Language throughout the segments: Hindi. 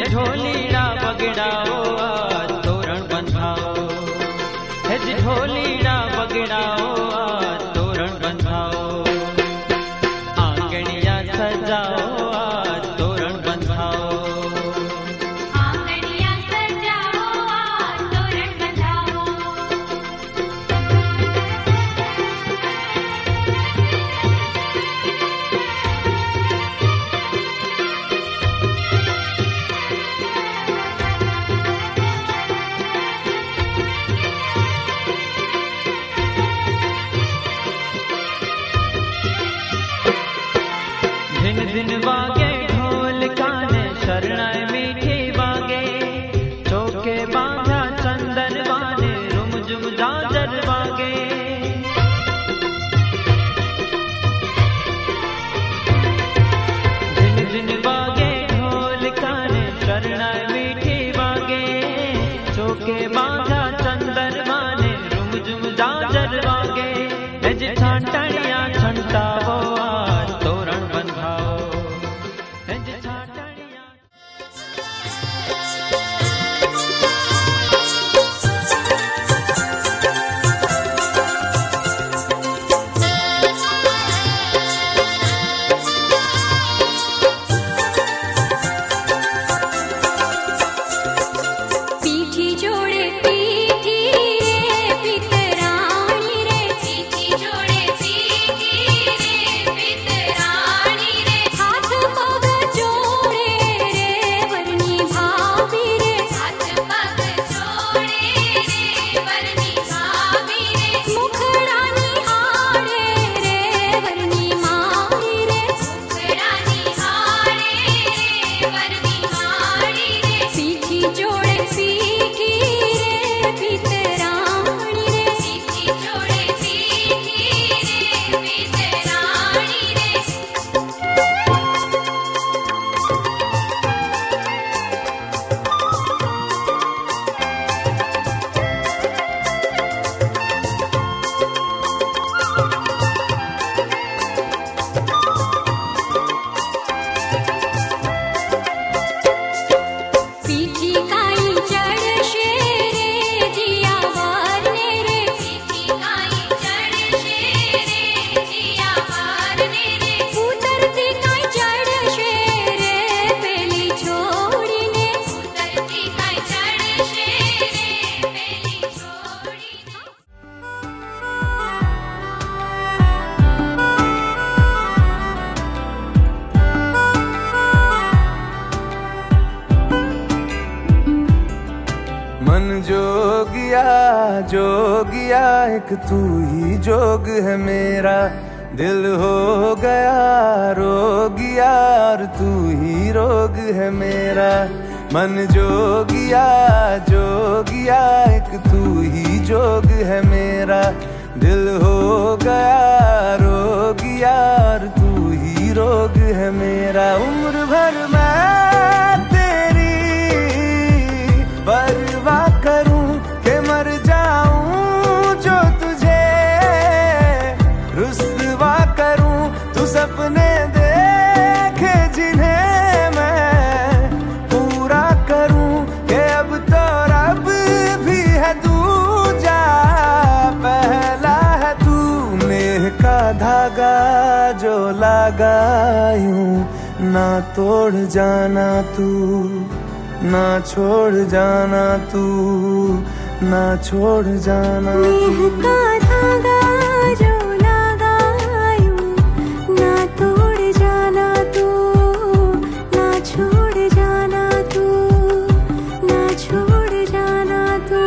जी ढोलीड़ा बगड़ाओ आज तोरण बंधाओ, हे जी ढोलीड़ा बगड़ाओ आज तोरण बंधाओ, आंगणिया सजाओ आज तोरण बंधाओ, आंगणिया सजाओ आज तोरण बंधाओ। दिन दिन वागे ढोल काने शरणाई मीठी वागे, चौके बांधा चंदन वाने रुम जुम झांझर वागे, दिन दिन वागे ढोल काने शरणाई मीठी वागे, चौके बांधा चंदन वाने रुम जुम झांझर वागे, हे जी छाटणिया छंटावो आज तोरण बंधाओ, हे जी छाटणिया। पीठी जोड़े पीठी रे पितराणी रे, पीठी जोड़े पीठी रे पितराणी रे, हाथ पग जोड़े रे वरनी भाभी रे, हाथ पग जोड़े रे वरनी भाभी रे, मुखड़ा निहारे रे वरनी मारी रे, मुखड़ा निहारे रे वरनी मारी रे, पीठी जोड़े पीठी रे पितराणी रे, पीठी जोड़े पीठी रे पितराणी रे। पीठी काई चढ़शे रे जिया वारने रे, पीठी काई चढ़शे रे जिया वारने रे, उतरती काई चढ़शे रे पेली छोड़ीने, उतरती काई चढ़शे रे पेली छोड़ीने। मन जोगिया जोगिया एक तू ही जोग है मेरा, दिल हो गया रोगिया और तू ही रोग है मेरा। मन जोगिया जोगिया एक तू ही जोग है मेरा, दिल हो गया रोगिया और तू ही रोग है मेरा। उम्र भर मैं तेरी परवाह करूं कि मर जाऊं जो तुझे रुस्वा करूं, तू सपने देखे जिन्हें मैं पूरा करूं कि अब तो रब भी है दूजा पहला है तू। नेह का धागा जो लगा यूं ना तोड़ जाना तू, ना छोड़ जाना तू, ना छोड़ जाना नेह का धागा जो लगा यूं ना तोड़ जाना तू, ना छोड़ जाना तू, ना छोड़ जाना तू।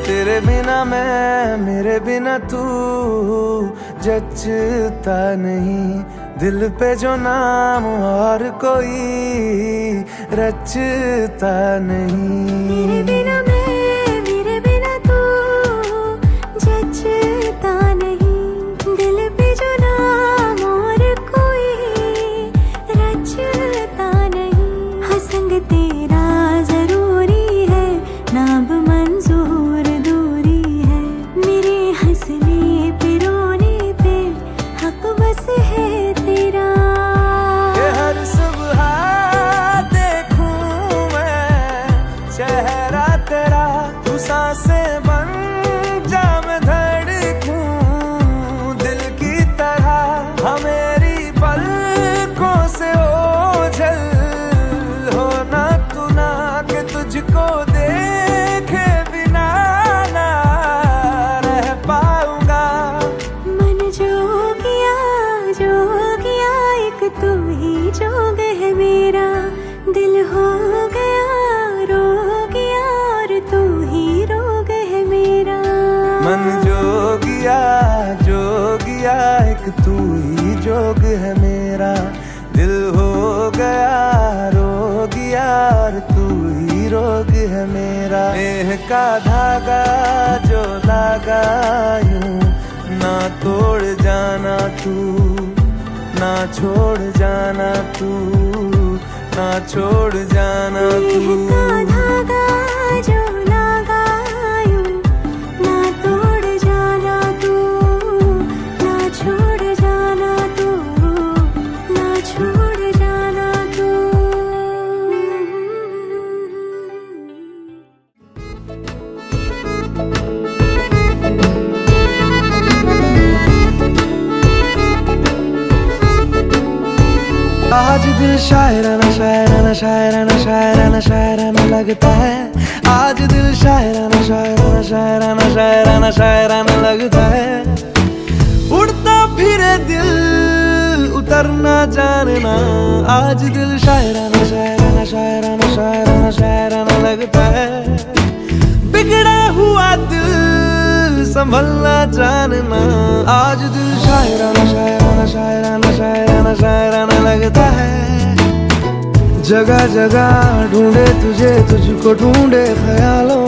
तेरे बिना मैं मेरे बिना तू जचता नहीं, दिल पे जो नाम और कोई रचता नहीं। तेरे बिना मैं मेरे बिना तू जच तू ही जोग है मेरा, दिल हो गया रोगिया और तू ही रोग है मेरा। मन जोगिया जोगिया एक तू ही जोग है मेरा, दिल हो गया रोगिया और तू ही रोग है मेरा। नेह का धागा जो लागा यूं ना तोड़ जाना तू, ना छोड़ जाना तू, ना छोड़ जाना तू। नेह का धागा जो लागा यूं ना तोड़ जाना तू, ना छोड़ जाना तू, ना छोड़ जाना तू। आज दिल शायराना शायराना शायराना शायराना शायराना लगता है, आज दिल शायराना शायराना शायराना शायराना शायराना लगता है। उड़ता फिरे दिल उतरना जानना, आज दिल शायराना शायराना शायराना शायराना शायराना लगता है। बिगड़ा हुआ दिल संभलना जानना, आज दिल शायराना शायराना शायराना शायराना शायराना लगता है। जगह जगह ढूंढे तुझे, तुझको ढूंढे ख्यालों